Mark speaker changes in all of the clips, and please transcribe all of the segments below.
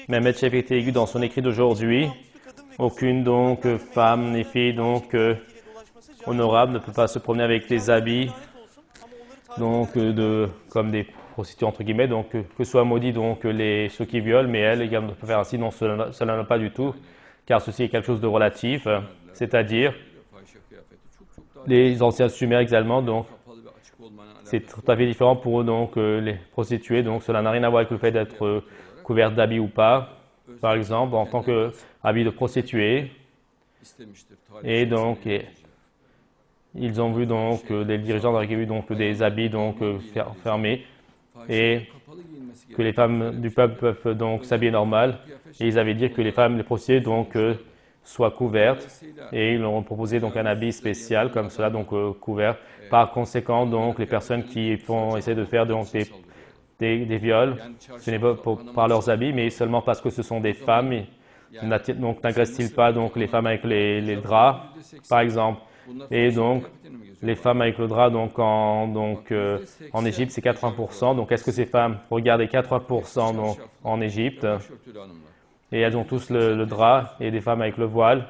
Speaker 1: Mehmet Şevket Aygü dans son écrit d'aujourd'hui, aucune donc femme ni fille donc honorable ne peut pas se promener avec des habits donc comme des prostituées entre guillemets, donc que soient maudits donc ceux qui violent, mais elle également ne peut faire ainsi. Non, cela n'a pas du tout, car ceci est quelque chose de relatif, c'est-à-dire les anciens Sumériens également, donc c'est tout à fait différent pour eux, donc les prostituées, donc cela n'a rien à voir avec le fait d'être couverte d'habits ou pas. Par exemple, en tant qu'habit de prostituée, et donc ils ont vu donc les dirigeants avaient vu donc des habits donc fermés et que les femmes du peuple peuvent donc s'habiller normal, et ils avaient dit que les femmes, les prostituées donc soient couvertes, et ils leur ont proposé donc un habit spécial comme cela, donc couvert. Par conséquent, donc les personnes qui essaient de faire donc des viols, ce n'est pas par leurs habits, mais seulement parce que ce sont des femmes. Donc n'agressent-ils pas donc les femmes avec les draps, par exemple? Et donc les femmes avec le drap donc en Égypte c'est 80%. Donc est-ce que ces femmes, regardez, 80% donc en Égypte, et elles ont tous le drap, et des femmes avec le voile,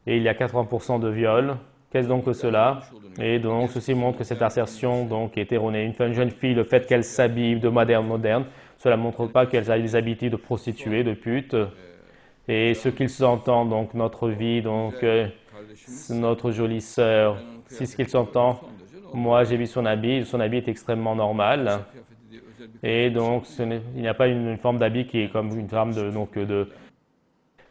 Speaker 1: et il y a 80% de viols. Qu'est-ce donc que cela? Et donc ceci montre que cette assertion donc est erronée. Une jeune fille, le fait qu'elle s'habille de moderne, cela ne montre pas qu'elle a des habitudes de prostituée, de pute. Et ce qu'ils entendent, donc notre vie, donc notre jolie sœur, c'est ce qu'ils entendent. Moi, j'ai vu son habit est extrêmement normal. Et donc, il n'y a pas une forme d'habit qui est comme une forme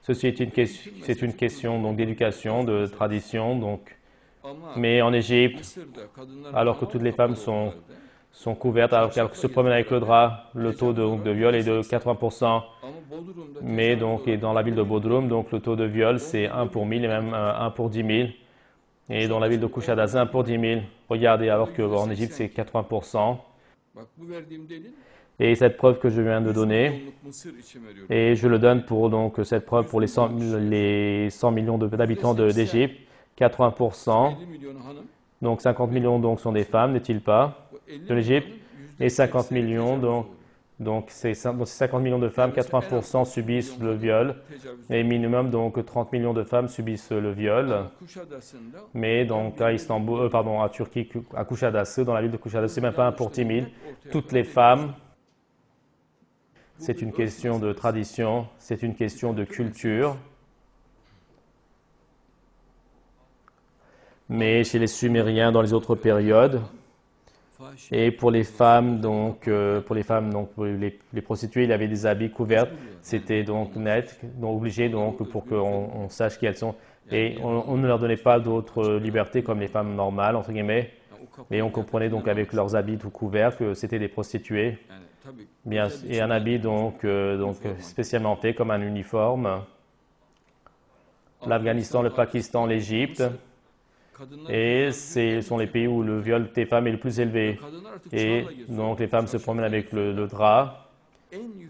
Speaker 1: Ceci est une question donc d'éducation, de tradition, donc. Mais en Égypte, alors que toutes les femmes sont couvertes, alors qu'elles se promènent avec le drap, le taux de viol est de 80%. Mais donc, et dans la ville de Bodrum, donc le taux de viol c'est 1 pour 1000 et même 1 pour 10 000. Et dans la ville de Kuşadası, c'est 1 pour 10 000. Regardez, alors qu'en Égypte c'est 80%. Et cette preuve que je viens de donner, et je le donne pour donc cette preuve pour les 100 millions d'habitants d'Égypte, 80%, donc 50 millions donc sont des femmes, n'est-il pas, de l'Égypte, et 50 millions donc ces 50 millions de femmes, 80% subissent le viol, et minimum donc 30 millions de femmes subissent le viol. Mais donc à Istanbul, à Turquie, à Kuşadası, dans la ville de Kuşadası, c'est même pas 1 pour 10 000. Toutes les femmes, c'est une question de tradition, c'est une question de culture. Mais chez les Sumériens, dans les autres périodes, et pour les femmes, pour les prostituées, il y avait des habits couverts. C'était donc net, donc obligé donc pour qu'on sache qui elles sont. Et on ne leur donnait pas d'autres libertés comme les femmes normales entre guillemets. Et on comprenait donc avec leurs habits tout couverts que c'était des prostituées. Bien, et un habit donc spécialement fait comme un uniforme. L'Afghanistan, le Pakistan, l'Égypte. Et ce sont les pays où le viol des femmes est le plus élevé. Et donc les femmes se promènent avec le drap.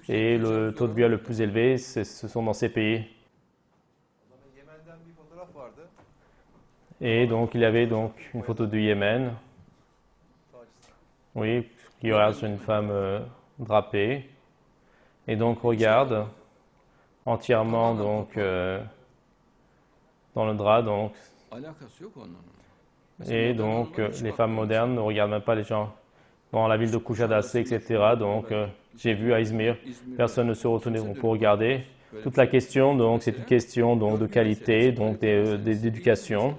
Speaker 1: Et le taux de viol le plus élevé, ce sont dans ces pays. Et donc il y avait donc une photo du Yémen. Oui, qui regarde sur une femme drapée. Et donc regarde entièrement donc dans le drap donc. Et donc les femmes modernes ne regardent même pas les gens dans la ville de Kuşadası, etc. Donc j'ai vu à Izmir, personne ne se retournait pour regarder. Toute la question donc c'est une question donc de qualité, donc d'éducation.